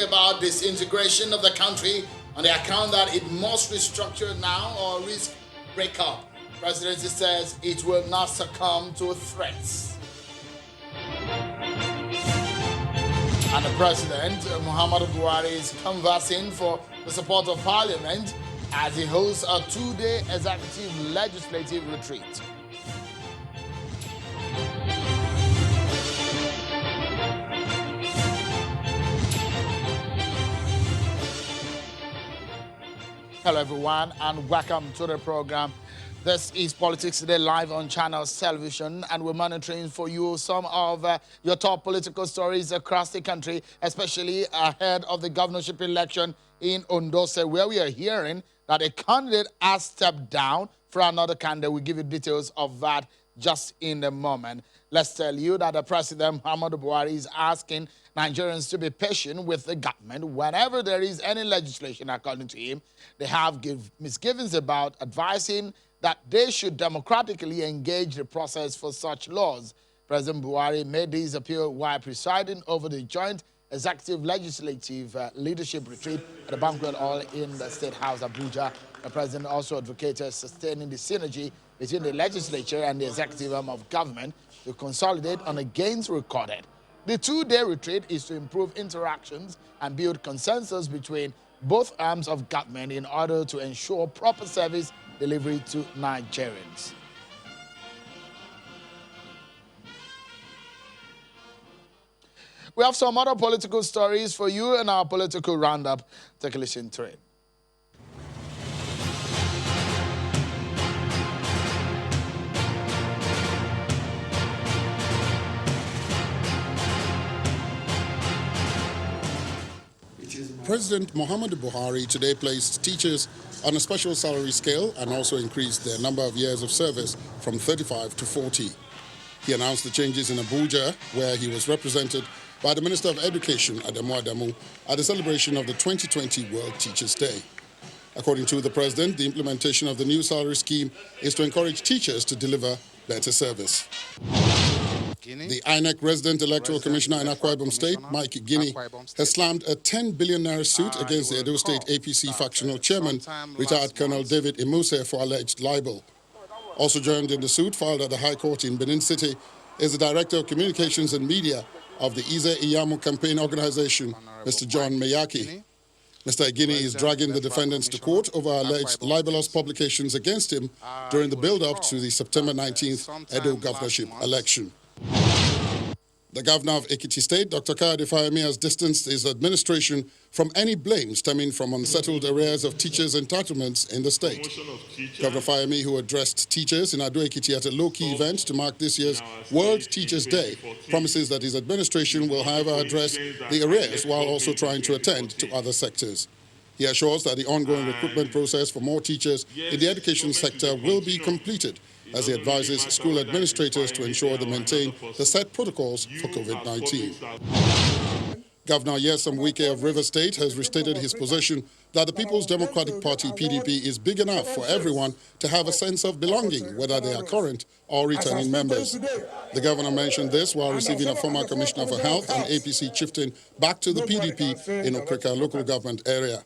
about disintegration of the country on the account that it must restructure now or risk breakup. Presidency says it will not succumb to threats. And the President, Muhammadu Buhari, is canvassing for the support of Parliament as he hosts a two-day executive legislative retreat. Hello everyone and welcome to the program. This is Politics Today live on Channels Television, and we're monitoring for you some of your top political stories across the country, especially ahead of the governorship election in Ondo, where we are hearing that a candidate has stepped down for another candidate. We'll give you details of that just in a moment. Let's tell you that the President, Muhammadu Buhari, is asking Nigerians to be patient with the government. Whenever there is any legislation, according to him, they have misgivings about advising that they should democratically engage the process for such laws. President Buhari made this appeal while presiding over the joint executive legislative leadership retreat at the banquet hall in the State House, Abuja. The president also advocated sustaining the synergy between the legislature and the executive arm of government to consolidate on the gains recorded. The two-day retreat is to improve interactions and build consensus between both arms of government in order to ensure proper service delivery to Nigerians. We have some other political stories for you in our political roundup. Take a listen to it. President Muhammadu Buhari today placed teachers on a special salary scale and also increased their number of years of service from 35 to 40. He announced the changes in Abuja, where he was represented by the Minister of Education, Adamu Adamu, at the celebration of the 2020 World Teachers' Day. According to the President, the implementation of the new salary scheme is to encourage teachers to deliver better service. The INEC Resident Electoral Commissioner in Akwa Ibom State, Mike Guinea, has slammed a 10 billion naira suit against the Edo State APC factional chairman, retired Colonel David Imuse, for alleged libel. Also joined in the suit filed at the High Court in Benin City is the Director of Communications and Media of the Ize Iyamu campaign organization, Mr. John Mayaki. Mr. Guinea is dragging the defendants to court over alleged libelous publications against him during the build-up to the September 19th Edo governorship election. The governor of Ekiti State, Dr. Kayode Fayemi, has distanced his administration from any blame stemming from unsettled arrears of teachers' entitlements in the state. Governor Fayemi, who addressed teachers in Ado Ekiti at a low-key event to mark this year's World Teachers' Day, promises that his administration will, however, address the arrears while also trying to attend to other sectors. He assures that the ongoing recruitment process for more teachers in the education sector will be completed, as he advises school administrators to ensure they maintain the set protocols for COVID-19. Governor Nyesom Wike of Rivers State has restated his position that the People's Democratic Party, PDP, is big enough for everyone to have a sense of belonging, whether they are current or returning members. The governor mentioned this while receiving a former Commissioner for Health and APC chieftain back to the PDP in Okrika local government area.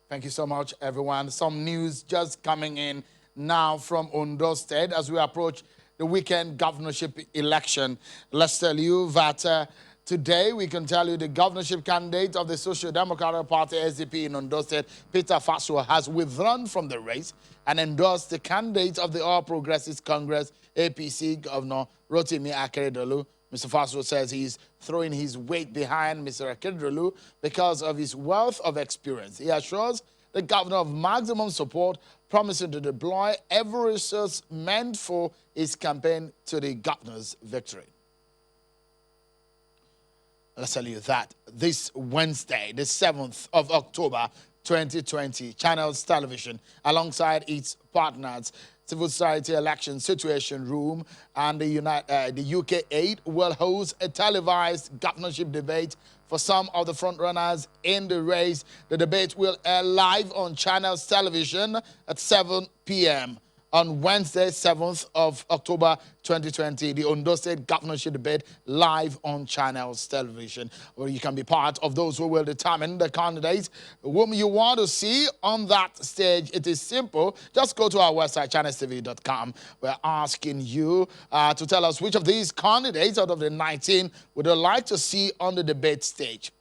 Thank you so much, everyone. Some news just coming in now from Ondo State as we approach the weekend governorship election. Let's tell you that today we can tell you the governorship candidate of the Social Democratic Party, SDP, in Ondo State, Peter Fasua, has withdrawn from the race and endorsed the candidate of the All Progressives Congress, APC, Governor Rotimi Akeredolu. Mr. Fasua says he's throwing his weight behind Mr. Akeredolu because of his wealth of experience. He assures the governor of maximum support, promising to deploy every resource meant for his campaign to the governor's victory. Let's tell you that this Wednesday, the 7th of October, 2020, Channels Television, alongside its partners, Civil Society Election Situation Room and the UK 8 will host a televised governorship debate for some of the frontrunners in the race. The debate will air live on Channels Television at 7 p.m. on Wednesday, 7th of October 2020, the Ondo State governorship debate live on Channels Television, where you can be part of those who will determine the candidates whom you want to see on that stage. It is simple. Just go to our website, channelstv.com. We're asking you to tell us which of these candidates out of the 19 would you like to see on the debate stage.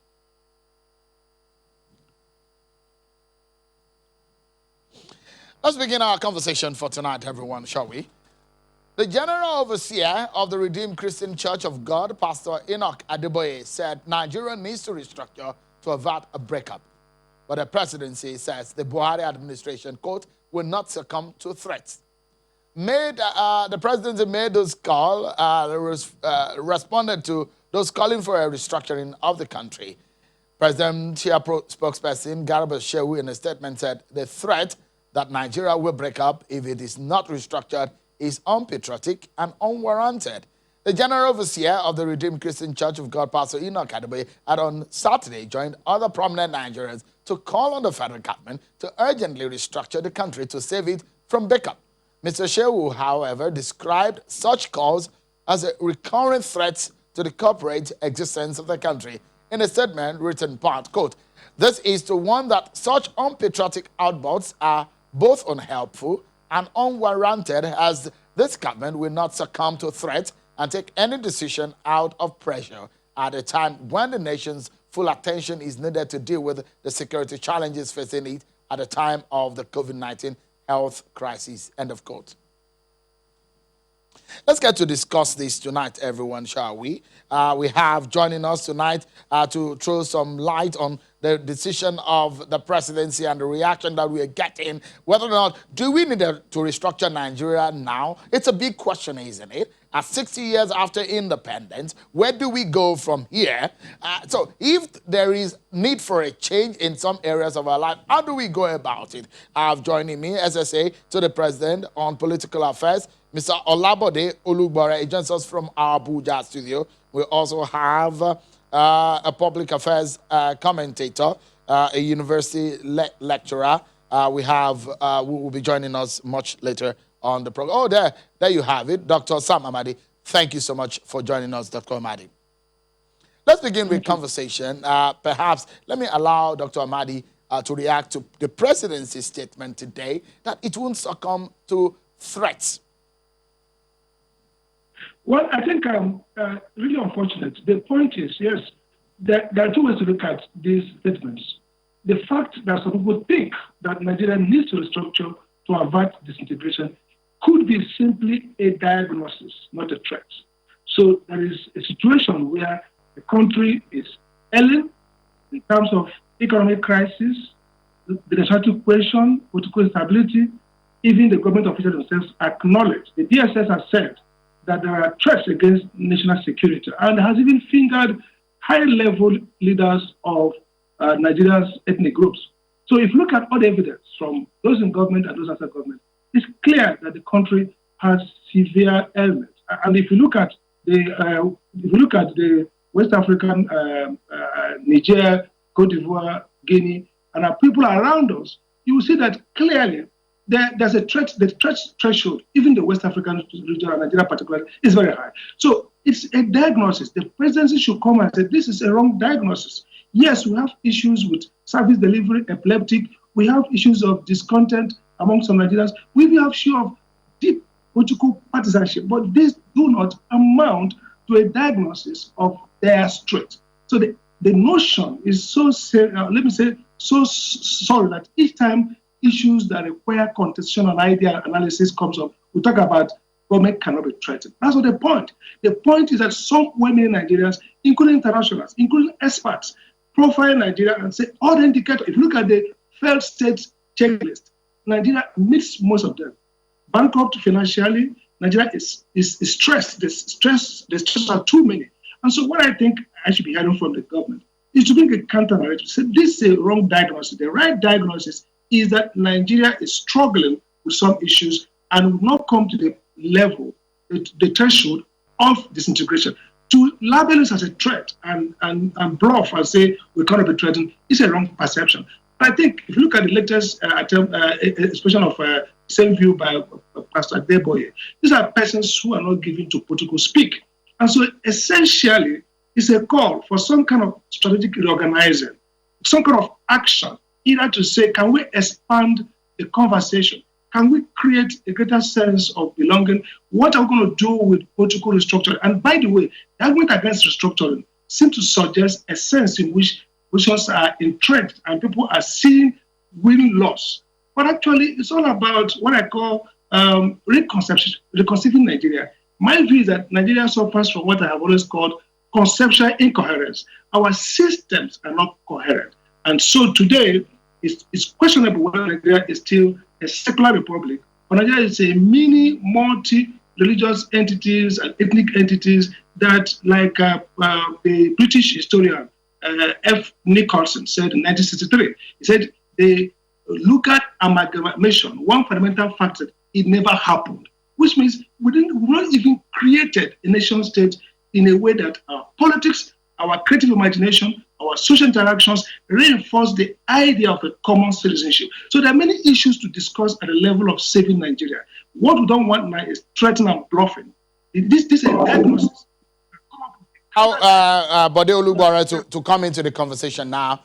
Let's begin our conversation for tonight, everyone, shall we? The General Overseer of the Redeemed Christian Church of God, Pastor Enoch Adeboye, said Nigeria needs to restructure to avert a breakup. But the presidency says the Buhari administration, quote, will not succumb to threats. The presidency made those calls, responded to those calling for a restructuring of the country. President Chia spokesperson Garba Shehu in a statement said the threat that Nigeria will break up if it is not restructured is unpatriotic and unwarranted. The General Overseer of the Redeemed Christian Church of God, Pastor Enoch Adeboye, had on Saturday joined other prominent Nigerians to call on the federal government to urgently restructure the country to save it from breakup. Mr. Shehu, however, described such calls as a recurrent threat to the corporate existence of the country. In a statement written part, quote, this is to warn that such unpatriotic outbursts are both unhelpful and unwarranted, as this government will not succumb to threats and take any decision out of pressure at a time when the nation's full attention is needed to deal with the security challenges facing it at the time of the COVID-19 health crisis, end of quote. Let's get to discuss this tonight, everyone, shall we? We have joining us tonight to throw some light on the decision of the presidency and the reaction that we are getting. Whether or not, do we need to restructure Nigeria now? It's a big question, isn't it? At 60 years after independence, where do we go from here? So if there is need for a change in some areas of our life, how do we go about it? I have joining me, SSA, to the President on Political Affairs, Mr. Olabode Olugbore. He joins us from our Abuja studio. We also have a public affairs commentator, a university lecturer. We have who will be joining us much later on the program. Oh, there you have it, Dr. Sam Amadi. Thank you so much for joining us, Dr. Amadi. Let's begin with conversation. Perhaps let me allow Dr. Amadi to react to the presidency's statement today that it won't succumb to threats. Well, I think really unfortunate. The point is, yes, there are two ways to look at these statements. The fact that some people think that Nigeria needs to restructure to avert disintegration could be simply a diagnosis, not a threat. So there is a situation where the country is ailing in terms of economic crisis, the national question, political instability. Even the government officials themselves acknowledge. The DSS has said that there are threats against national security and has even fingered high-level leaders of Nigeria's ethnic groups. So if you look at all the evidence from those in government and those outside government, it's clear that the country has severe ailments. And if you look at the West African, Niger, Cote d'Ivoire, Guinea, and our people around us, you will see that clearly there's a threat. The threat threshold, even the West African region and Nigeria particularly, is very high. So it's a diagnosis. The presidency should come and say, this is a wrong diagnosis. Yes, we have issues with service delivery, epileptic. We have issues of discontent among some Nigerians. We have issues of deep political partisanship, but these do not amount to a diagnosis of their strength. So the notion is so solid that each time issues that require contestation and idea analysis comes up, we talk about government cannot be threatened. That's not the point. The point is that some women Nigerians, including internationals, including experts, profile Nigeria and say all the indicators. If you look at the failed states checklist, Nigeria meets most of them. Bankrupt financially, Nigeria is stressed. The stresses are too many. And so what I think I should be hearing from the government is to bring a counter narrative. Say this is a wrong diagnosis. The right diagnosis is that Nigeria is struggling with some issues and will not come to the level, the threshold of disintegration. To label it as a threat and bluff and say we cannot be threatened is a wrong perception. I think if you look at the latest expression of same view by Pastor Deboye, these are persons who are not given to political speak. And so essentially, it's a call for some kind of strategic reorganizing, some kind of action, either to say, can we expand the conversation? Can we create a greater sense of belonging? What are we going to do with political restructuring? And by the way, the argument against restructuring seems to suggest a sense in which positions are entrenched and people are seeing win-loss. But actually, it's all about what I call reconceiving Nigeria. My view is that Nigeria suffers from what I have always called conceptual incoherence. Our systems are not coherent. And so today, it's questionable whether Nigeria is still a secular republic, or Nigeria is a mini, multi-religious entities and ethnic entities that, like the British historian F. Nicholson said in 1963, he said they look at amalgamation, one fundamental fact that it never happened, which means we've not even created a nation state in a way that our politics, our creative imagination, our social interactions reinforce the idea of a common citizenship. So there are many issues to discuss at the level of saving Nigeria. What we don't want now is threatening and bluffing. This is a diagnosis. Bode Olugbore to come into the conversation now.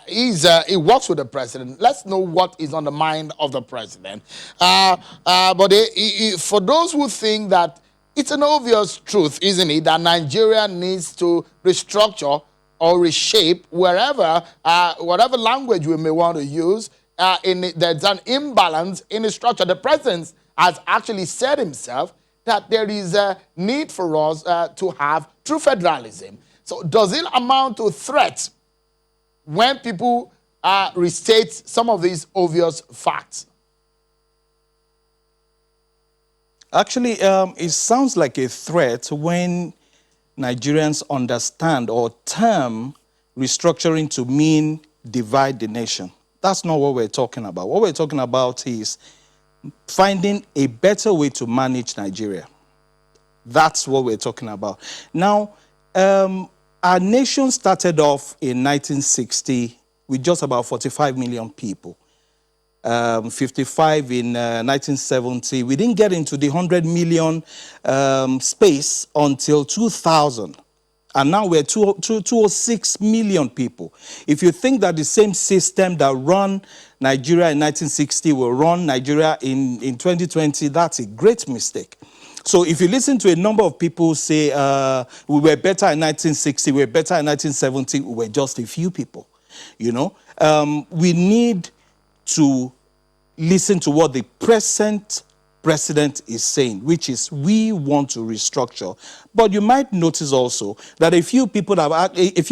He works with the president. Let's know what is on the mind of the president. Bode, for those who think that it's an obvious truth, isn't it, that Nigeria needs to restructure or reshape wherever, whatever language we may want to use, there's an imbalance in the structure. The president has actually said himself that there is a need for us to have true federalism. So does it amount to threat when people restate some of these obvious facts? Actually, it sounds like a threat when Nigerians understand or term restructuring to mean divide the nation. That's not what we're talking about. What we're talking about is finding a better way to manage Nigeria. That's what we're talking about. Now, our nation started off in 1960 with just about 45 million people. 55 in 1970. We didn't get into the 100 million space until 2000. And now we're 206 million people. If you think that the same system that ran Nigeria in 1960 will run Nigeria in 2020, that's a great mistake. So if you listen to a number of people say, we were better in 1960, we were better in 1970, we were just a few people, you know. We need to listen to what the present president is saying, which is we want to restructure. But you might notice also that a few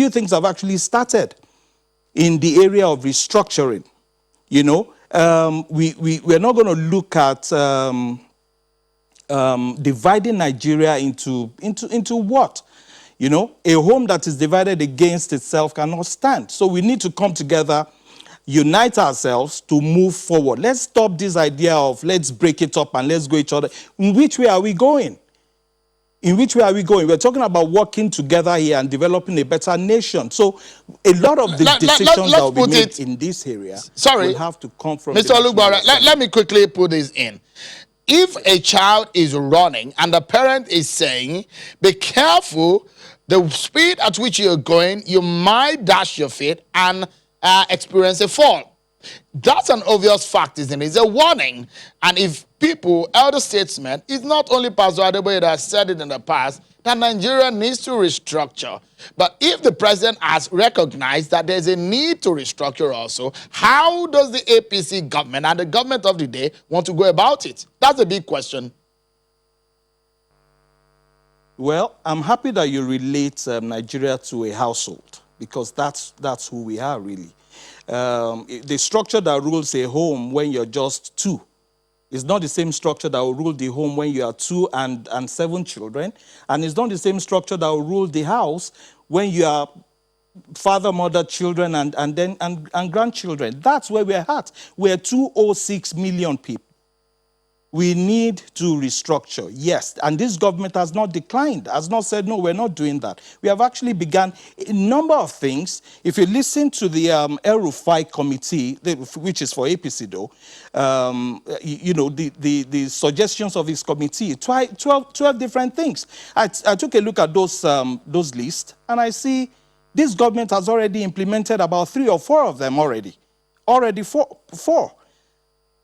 things have actually started in the area of restructuring. You know, we're not going to look at dividing Nigeria into what? You know, a home that is divided against itself cannot stand. So we need to come together, unite ourselves to move forward. Let's stop this idea of let's break it up and let's go each other. In which way are we going? In which way are we going? We're talking about working together here and developing a better nation. So a lot of the decisions that will be made in this area will have to come from Mr. Olugbore, let me quickly put this in. If a child is running and the parent is saying, be careful, the speed at which you're going, you might dash your feet and experience a fall. That's an obvious fact, isn't it? It's a warning. And if people, elder statesmen, it's not only Pastor Adeboye that has said it in the past, that Nigeria needs to restructure. But if the president has recognized that there's a need to restructure also, how does the APC government and the government of the day want to go about it? That's a big question. Well, I'm happy that you relate Nigeria to a household, because that's who we are, really. The structure that rules a home when you're just two is not the same structure that will rule the home when you are 2 and 7 children. And it's not the same structure that will rule the house when you are father, mother, children, and grandchildren. That's where we're at. We're 206 million people. we need to restructure, yes. And this government has not declined, has not said, no, we're not doing that. We have actually begun a number of things. If you listen to the El Rufai committee, which is for APC though, you know, the suggestions of his committee, 12 different things. I took a look at those lists, and I see this government has already implemented about 3 or 4 of them already. Already four.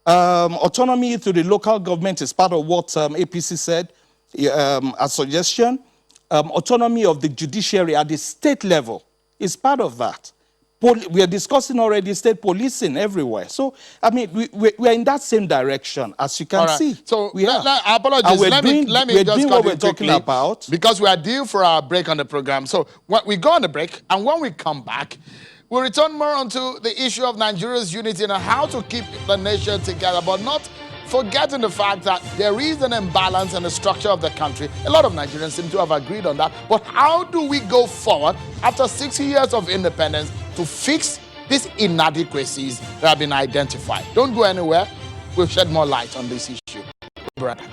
Autonomy to the local government is part of what APC said, a suggestion. Autonomy of the judiciary at the state level is part of that. We are discussing already state policing everywhere. So, I mean, we're in that same direction, as you can see. So, we are. apologies. Let me just doing what we're talking about. Because we are due for our break on the program. So, we go on the break, and when we come back, we'll return more onto the issue of Nigeria's unity and how to keep the nation together, but not forgetting the fact that there is an imbalance in the structure of the country. A lot of Nigerians seem to have agreed on that. But how do we go forward after 60 years of independence to fix these inadequacies that have been identified? Don't go anywhere. We'll shed more light on this issue. Brother.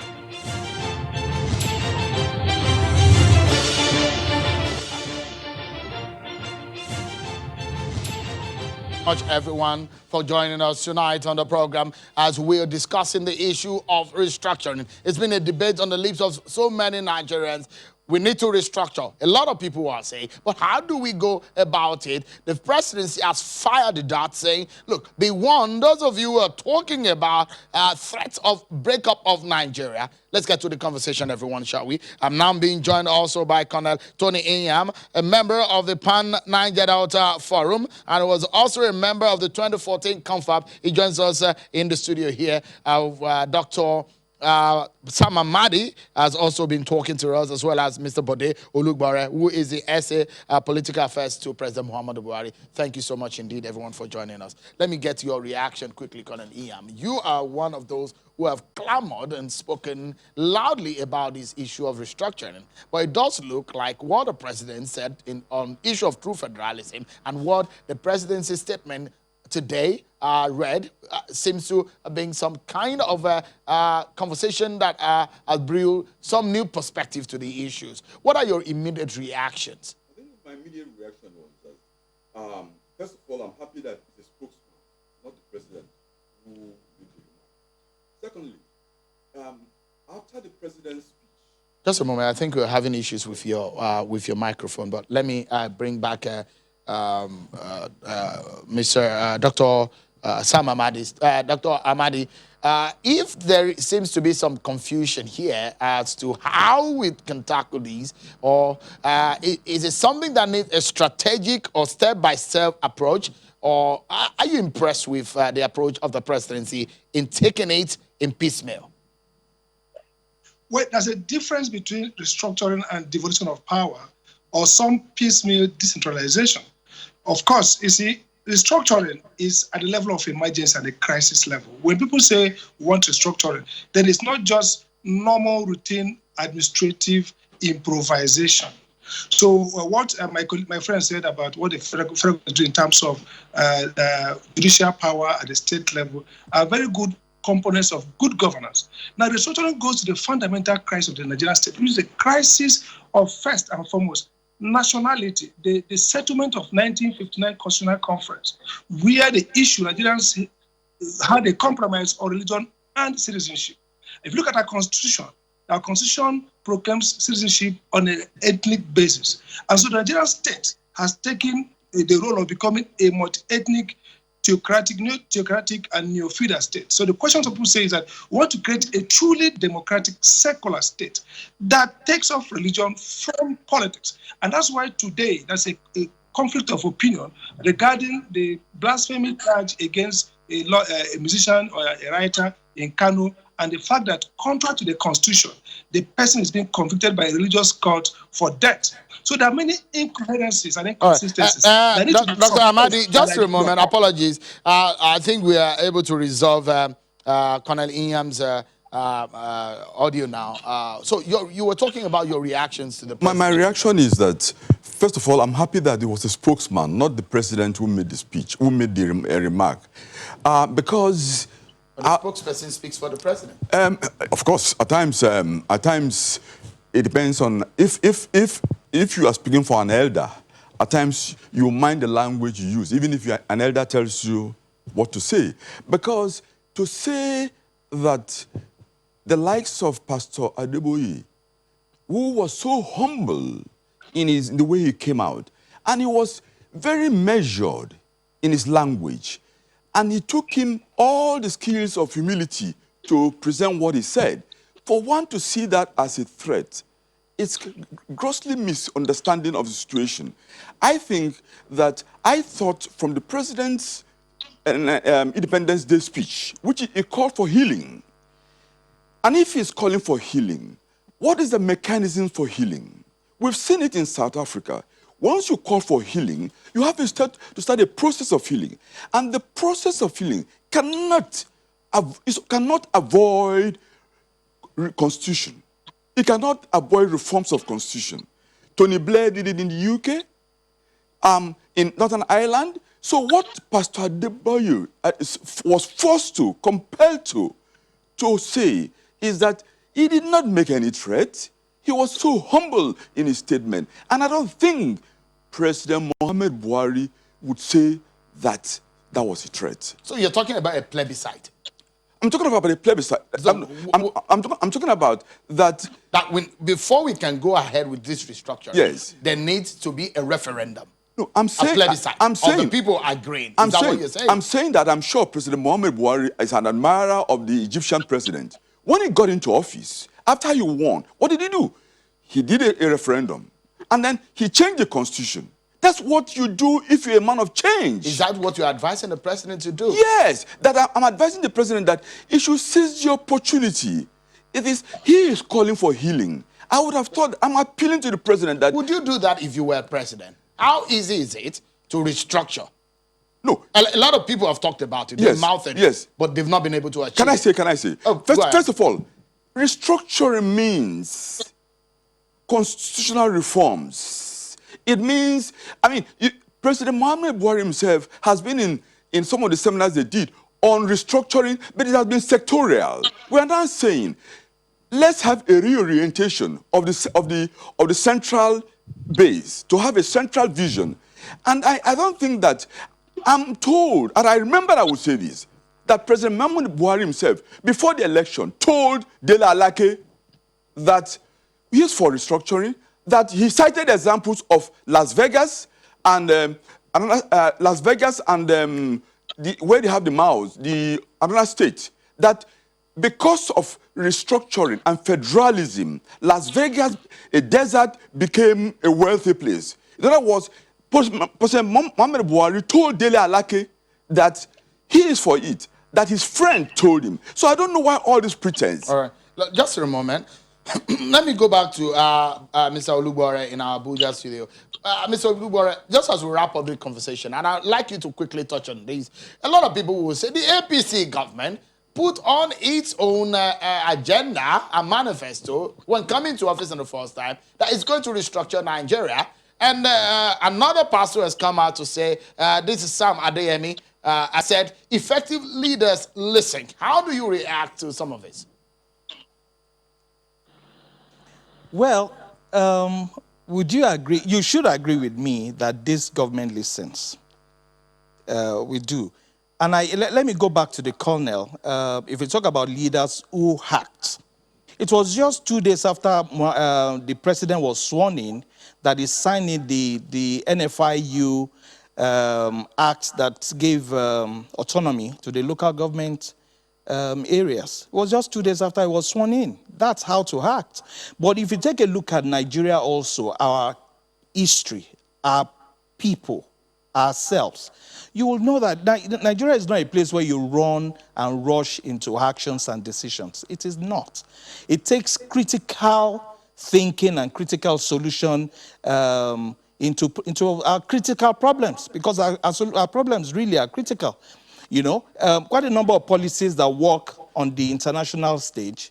Much everyone for joining us tonight on the program as we're discussing the issue of restructuring. It's been a debate on the lips of so many Nigerians. We need to restructure. A lot of people are saying, but how do we go about it? The presidency has fired the dart saying, look, be warned, those of you who are talking about threats of breakup of Nigeria. Let's get to the conversation, everyone, shall we? I'm now being joined also by Colonel Tony Inyam, a member of the Pan-Niger Delta Forum, and was also a member of the 2014 Confab. He joins us in the studio here, Dr. Sam Amadi has also been talking to us, as well as Mr. Bode Olugbare, who is the SA Political Affairs to President Muhammadu Buhari. Thank you so much indeed, everyone, for joining us. Let me get your reaction quickly, Colonel Inyam. You are one of those who have clamored and spoken loudly about this issue of restructuring. But it does look like what the president said on issue of true federalism and what the presidency's statement today read seems to bring some kind of a conversation that has brewed some new perspective to the issues. What are your immediate reactions? I think my immediate reaction was that, first of all, I'm happy that the spokesman, not the president, who did the remark. Secondly, after the president's speech... Just a moment. I think we're having issues with your microphone, but let me bring back Mr. Dr. Sam Amadi. Dr. Amadi, if there seems to be some confusion here as to how we can tackle these, or is it something that needs a strategic or step-by-step approach, or are you impressed with the approach of the presidency in taking it in piecemeal? Well, there's a difference between restructuring and devolution of power, or some piecemeal decentralization. Of course, you see, restructuring is at the level of emergency and the crisis level. When people say we want restructuring, then it's not just normal routine administrative improvisation. So what my friend said about what the federal government do in terms of judicial power at the state level are very good components of good governance. Now, restructuring goes to the fundamental crisis of the Nigerian state, which is the crisis of, first and foremost, nationality, the settlement of 1959 Constitutional Conference, where the issue Nigerians had a compromise on religion and citizenship. If you look at our constitution proclaims citizenship on an ethnic basis. And so the Nigerian state has taken the role of becoming a multi-ethnic, theocratic and neo-feudal state. So the question some people say is that we want to create a truly democratic, secular state that takes off religion from politics. And that's why today there's a conflict of opinion regarding the blasphemy charge against a musician or a writer in Kano, and the fact that, contrary to the constitution, the person is being convicted by a religious court for death. So there are many incoherencies and inconsistencies. Dr. Amadi, just a moment, apologies. I think we are able to resolve Colonel Inyam's audio now. So you were talking about your reactions to the president. My reaction is that, first of all, I'm happy that it was a spokesman, not the president, who made the speech, who made the remark. Because But the spokesperson speaks for the president. Of course, at times it depends on if you are speaking for an elder. At times you mind the language you use, even if an elder tells you what to say, because to say that the likes of Pastor Adeboye, who was so humble in the way he came out, and he was very measured in his language, and it took him all the skills of humility to present what he said. For one to see that as a threat, it's grossly misunderstanding of the situation. I thought from the president's Independence Day speech, which he called for healing. And if he's calling for healing, what is the mechanism for healing? We've seen it in South Africa. Once you call for healing, you have to start a process of healing. And the process of healing cannot avoid constitution. It cannot avoid reforms of constitution. Tony Blair did it in the UK, in Northern Ireland. So what Pastor Adeboye was compelled to say is that he did not make any threat. He was so humble in his statement. And I don't think President Muhammad Buhari would say that that was a threat. So you're talking about a plebiscite? I'm talking about a plebiscite. So, I'm talking about that. Before we can go ahead with this restructuring, yes, there needs to be a referendum. No, I'm saying, a plebiscite. I'm saying, the people agreeing. Is that what you're saying? I'm saying that I'm sure President Muhammad Buhari is an admirer of the Egyptian president. When he got into office, after he won, what did he do? He did a referendum, and then he changed the constitution. That's what you do if you're a man of change. Is that what you're advising the president to do? Yes, that I'm advising the president that he should seize the opportunity. He is calling for healing. I would have thought, I'm appealing to the president that... Would you do that if you were president? How easy is it to restructure? No. A lot of people have talked about it. Yes, They've mouthed it, yes, but they've not been able to achieve it. Can I say? Oh, first of all, restructuring means constitutional reforms. It means, President Muhammad Buhari himself has been in some of the seminars they did on restructuring, but it has been sectorial. We are now saying, let's have a reorientation of the central base, to have a central vision. And I don't think that, I'm told, and I remember I would say this, that President Muhammad Buhari himself, before the election, told Dele Alake that he is for restructuring, that he cited examples of Las Vegas and where they have the mouths, another state, that because of restructuring and federalism, Las Vegas, a desert, became a wealthy place. In other words, President Muhammad Buhari told Dele Alake that he is for it, that his friend told him. So I don't know why all this pretense. All right, just for a moment. Let me go back to Mr. Olugbore in our Abuja studio. Mr. Olugbore, just as we wrap up the conversation, and I'd like you to quickly touch on this. A lot of people will say the APC government put on its own agenda and manifesto when coming to office in the first time that it's going to restructure Nigeria. And another pastor has come out to say, this is Sam Adeyemi, I said, effective leaders listen. How do you react to some of this? Well, would you agree? You should agree with me that this government listens. We do. And let me go back to the colonel. If we talk about leaders who hacked, it was just 2 days after the president was sworn in that he signed in the NFIU act that gave autonomy to the local government areas. It was just 2 days after he was sworn in. That's how to act. But if you take a look at Nigeria also, our history, our people, ourselves, you will know that Nigeria is not a place where you run and rush into actions and decisions. It is not. It takes critical thinking and critical solution into our critical problems, because our problems really are critical. You know, quite a number of policies that work on the international stage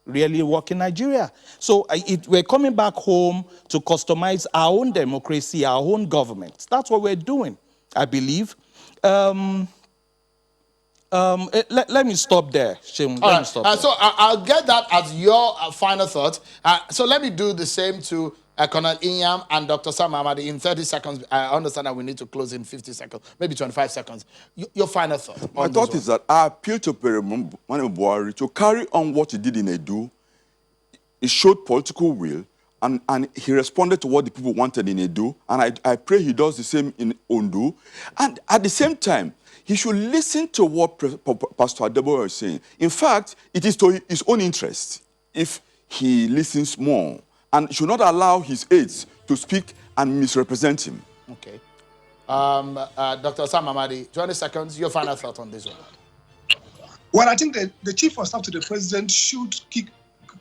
really work in Nigeria. So we're coming back home to customize our own democracy, our own government. That's what we're doing, I believe. Let me stop there, Shim. All Let me right. stop there. So I'll get that as your final thought. So let me do the same to Colonel Inyam and Dr. Sam Amadi in 30 seconds. I understand that we need to close in 50 seconds, maybe 25 seconds. Your final thought. My thought is that I appeal to President Buhari to carry on what he did in Edo. He showed political will, and he responded to what the people wanted in Edo, and I pray he does the same in Ondo. And at the same time, he should listen to what Pastor Adebo is saying. In fact, it is to his own interest if he listens more, and should not allow his aides to speak and misrepresent him. Okay. Dr. Sam Amadi, 20 seconds, your final thought on this one. Well, I think that the chief of staff to the president should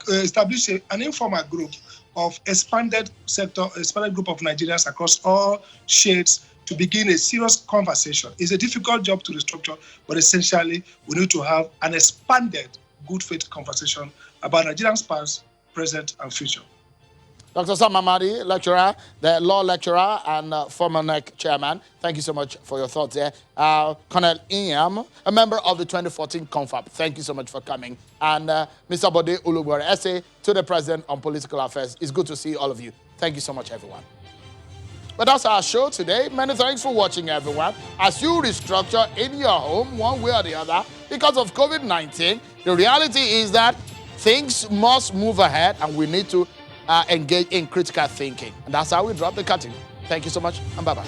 establish an informal group of expanded group of Nigerians across all shades to begin a serious conversation. It's a difficult job to restructure, but essentially we need to have an expanded good faith conversation about Nigerians' past, present, and future. Dr. Sam Amadi, lecturer, the law lecturer and former NEC chairman, thank you so much for your thoughts there. Colonel Inyam, a member of the 2014 Confab, thank you so much for coming. And Mr. Bode Ulugbore, essay to the President on Political Affairs. It's good to see all of you. Thank you so much, everyone. But that's our show today. Many thanks for watching, everyone. As you restructure in your home, one way or the other, because of COVID-19, the reality is that things must move ahead and we need to engage in critical thinking. And that's how we drop the curtain. Thank you so much, and bye-bye.